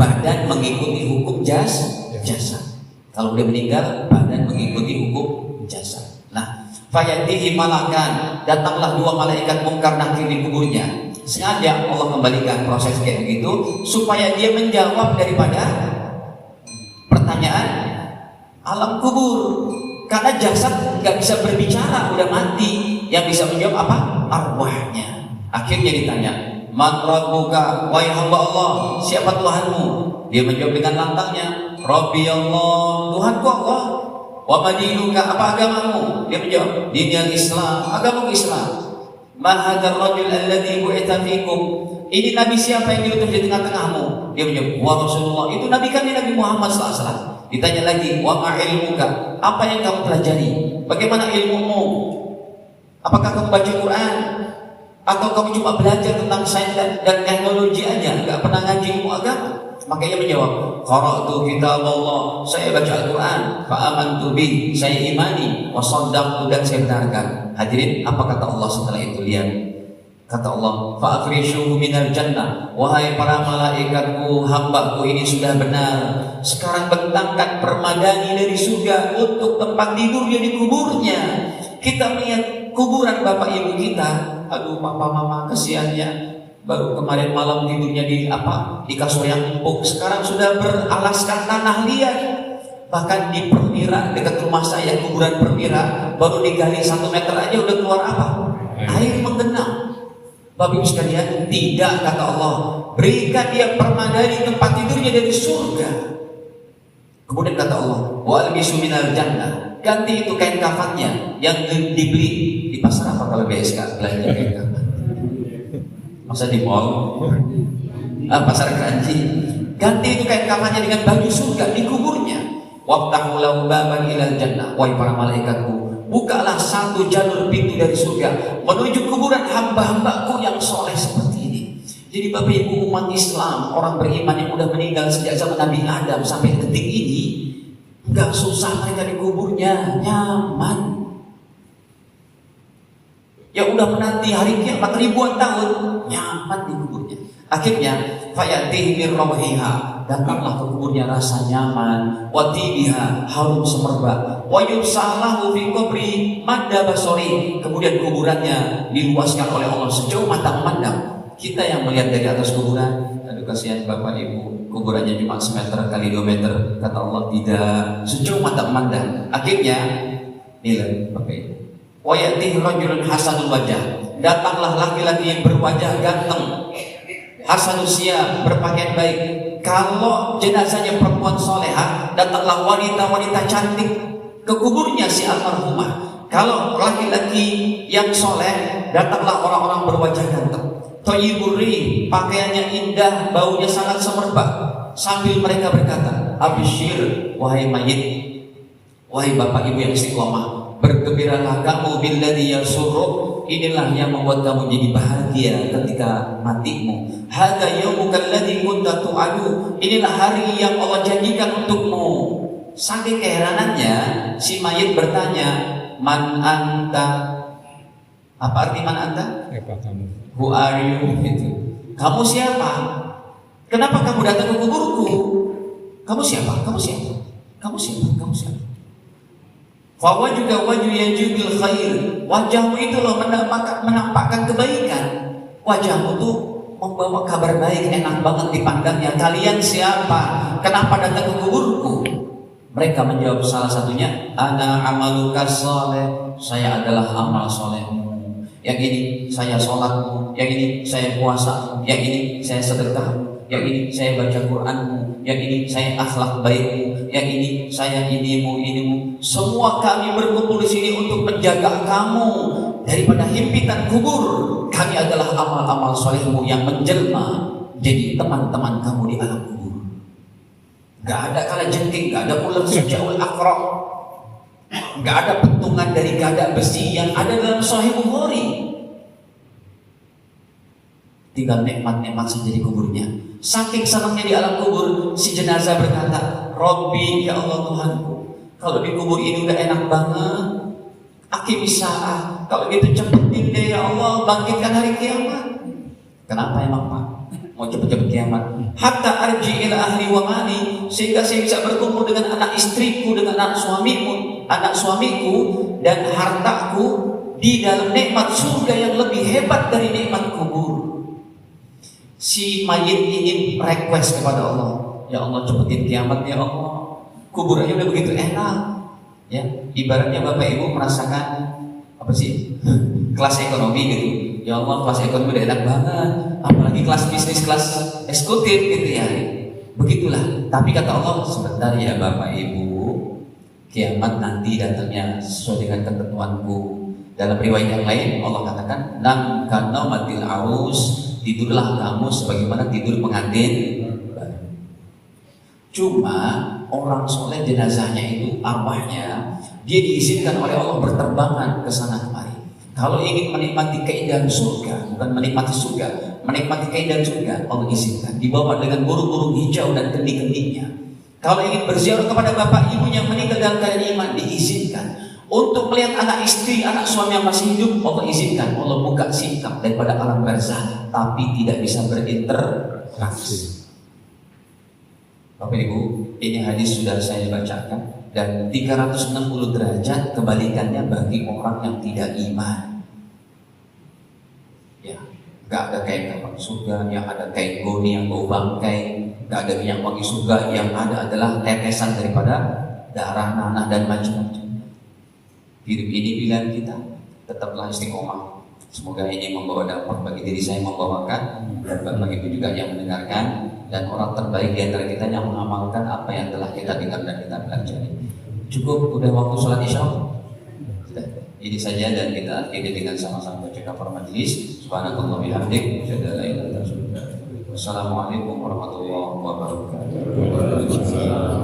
badan mengikuti hukum jasad. Kalau dia meninggal, badan mengikuti hukum jasad. Nah, fayatihi malakan, datanglah dua malaikat mungkar nakir di kuburnya. Sengaja Allah kembalikan proses kayak begitu supaya dia menjawab daripada pertanyaan alam kubur. Karena jasad nggak bisa berbicara, udah mati. Yang bisa menjawab apa? Arwahnya. Akhirnya ditanya, man rabbuka, wahai hamba Allah, siapa Tuhanmu? Dia menjawab dengan lantangnya, Rabbi Allah, Tuhanku Allah. Wa madinuka, apa agamamu? Dia menjawab, dinil Islam, agamaku Islam. Ma hadzal rajul alladzi bu'itsa fikum, ini nabi siapa yang diutus di tengah-tengahmu? Dia menjawab, wa Rasulullah, itu nabi kami, Nabi Muhammad SAW. Ditanya lagi, wa ma ilmuka, apa yang kamu pelajari? Bagaimana ilmumu? Apakah kamu baca Quran? Atau kamu cuma belajar tentang sains dan teknologi aja, nggak pernah ngaji ilmu agama? Makanya menjawab, qara'tu kitab Allah, saya baca Al-Quran, fa'amantu bih, saya imani, wa shaddaqtu, dan saya benarkan. Hadirin, apa kata Allah setelah itu? Lihat, kata Allah, fa'afrishuhu minal jannah, wahai para malaikatku, hambaku ini sudah benar. Sekarang bentangkan permadani dari surga untuk tempat tidurnya di kuburnya. Kita melihat kuburan bapak ibu kita, aduh papa mama kesiannya, baru kemarin malam tidurnya di kasur yang empuk, sekarang sudah beralaskan tanah liat. Bahkan di Permira, dekat rumah saya, kuburan Permira, baru digali 1 meter aja udah keluar apa? Air menggenang. Bapak ibu sekalian, tidak, kata Allah, berikan dia permadani tempat tidurnya dari surga. Kemudian kata Allah, walbisu minal jannah, ganti itu kain kafannya yang dibeli di pasar apa kalau BSK belanja kain kafan? Masa di mall? Pasar Kranji. Ganti itu kain kafannya dengan baju surga di kuburnya. Waftahu lahu baban ilal jannah, wahai para malaikatku, bukalah satu jalur pintu dari surga menuju kuburan hamba-hambaku yang soleh seperti ini. Jadi Bapak Ibu umat Islam, orang beriman yang udah meninggal sejak zaman Nabi Adam sampai detik ini, nggak susah mereka di kuburnya, nyaman. Ya udah menanti hari kiamat ribuan tahun, nyaman di kuburnya. Akhirnya fayatih min rawhiha, datanglah ke kuburnya rasa nyaman, wa tibiha, harum semerbak, wa yubsalahu fi qabri madda basori, kemudian kuburannya diluaskan oleh Allah sejauh mata memandang. Kita yang melihat dari atas kuburan, aduh kasihan bapak ibu, kuburannya cuma semeter kali 2 meter. Kata Allah tidak, sejauh mata memandang. Akhirnya nilai pakai. Wa ya'tihi rajulun hasanul wajah. Datanglah laki-laki yang berwajah ganteng, hasanul siyab, berpakaian baik. Kalau jenazahnya perempuan solehah, datanglah wanita-wanita cantik ke kuburnya si almarhumah. Kalau laki-laki yang soleh, datanglah orang-orang berwajah ganteng. Thayyibur rih, pakaiannya indah, baunya sangat semerbak. Sambil mereka berkata, "Absyir, wahai mayit, wahai bapak ibu yang istiqomah, bergembiralah kamu billadzi yasurruk." Inilah yang membuat kamu jadi bahagia ketika matimu. Hadza yaumuka alladzi kunta tu'adu. Inilah hari yang Allah janjikan untukmu. Saking keheranannya, si mayit bertanya, "Man anta?" Apa arti man anta? Siapa kamu? Who are you? Gitu. Kamu siapa? Kenapa kamu datang ke kuburku? Kamu siapa? Kamu siapa? Kamu siapa? Kamu siapa? Fawa juga wajhu yajubil khair. Wajahmu itu loh menampakkan kebaikan. Wajahmu tuh membawa kabar baik, enak banget dipandangnya. Kalian siapa? Kenapa datang ke kuburku? Mereka menjawab salah satunya, "Ana amaluka sholeh." Saya adalah amal solehmu. Yang ini saya sholatmu. Yang ini saya puasamu. Yang ini saya sedekahmu. Yang ini saya baca Qur'anmu. Yang ini saya akhlak baikmu. Yang ini saya inimu. Semua kami berkumpul di sini untuk menjaga kamu daripada himpitan kubur. Kami adalah amal-amal solehmu yang menjelma jadi teman-teman kamu di alam kubur. Gak ada kalajengking, gak ada ular sejauh akrok, gak ada pentungan dari gada besi yang ada dalam Sahih Bukhari. Tinggal nikmat-nikmat saja di kuburnya. Saking senangnya di alam kubur, si jenazah berkata, "Robbi, ya Allah Tuhanku, kalau di kubur ini udah enak banget, aqimis saah. Kalau gitu cepetin deh ya Allah, bangkitkan hari kiamat." Kenapa emang Pak? Mau cepet-cepet kiamat? Hatta arji ila ahli wa mali, sehingga saya bisa berkumpul dengan anak istriku, dengan anak suamiku dan hartaku di dalam nikmat surga yang lebih hebat dari nikmat kubur. Si mayit ingin request kepada Allah, "Ya Allah, cepetin kiamat ya Allah. Kubur aja udah begitu enak." Ya, ibaratnya Bapak Ibu merasakan apa sih? Kelas ekonomi gitu. Ya Allah, kelas ekonomi udah enak banget. Apalagi kelas bisnis, kelas eksekutif gitu ya. Begitulah. Tapi kata Allah, "Sebentar ya Bapak Ibu, kiamat nanti datangnya sesuai dengan ketentuanku." Dalam riwayat yang lain Allah katakan, "Nam kana matil aus." Tidurlah kamu sebagaimana tidur pengantin. Cuma orang soleh jenazahnya itu, arwahnya, dia diizinkan oleh Allah berterbangan ke sana kemari. Kalau ingin menikmati keindahan surga, bukan menikmati surga, menikmati keindahan surga, Allah izinkan. Dibawa dengan burung-burung hijau dan kendi-kendinya. Kalau ingin berziarah kepada bapak ibu yang meninggal dalam keadaan iman, diizinkan. Untuk melihat anak istri, anak suami yang masih hidup, Allah izinkan. Allah buka sikap daripada alam barzah, tapi tidak bisa berinteraksi. Bapak Ibu, ini hadis sudah saya bacakan, dan 360 derajat kebalikannya bagi orang yang tidak iman. Ya, gak ada kain kafan surga, yang ada kain goni yang bau bangkai, gak ada minyak wangi surga, yang ada adalah tetesan daripada darah, nanah dan macam-macam. Hidup ini pilihan kita, tetaplah istiqomah. Semoga ini membawa dampak bagi diri saya, membawakan dan bagi itu juga yang mendengarkan, dan orang terbaik di antara kita yang mengamalkan apa yang telah kita dengar dan kita pelajari. Cukup, udah waktu sholat isya. Sudah. Ini saja, dan kita akhiri dengan sama-sama baca kafar majelis. Subhanakallah bihamdik, asyhadu an la ilaha illa anta, astaghfiruka wa atubu ilaik. Wassalamualaikum warahmatullahi wabarakatuh.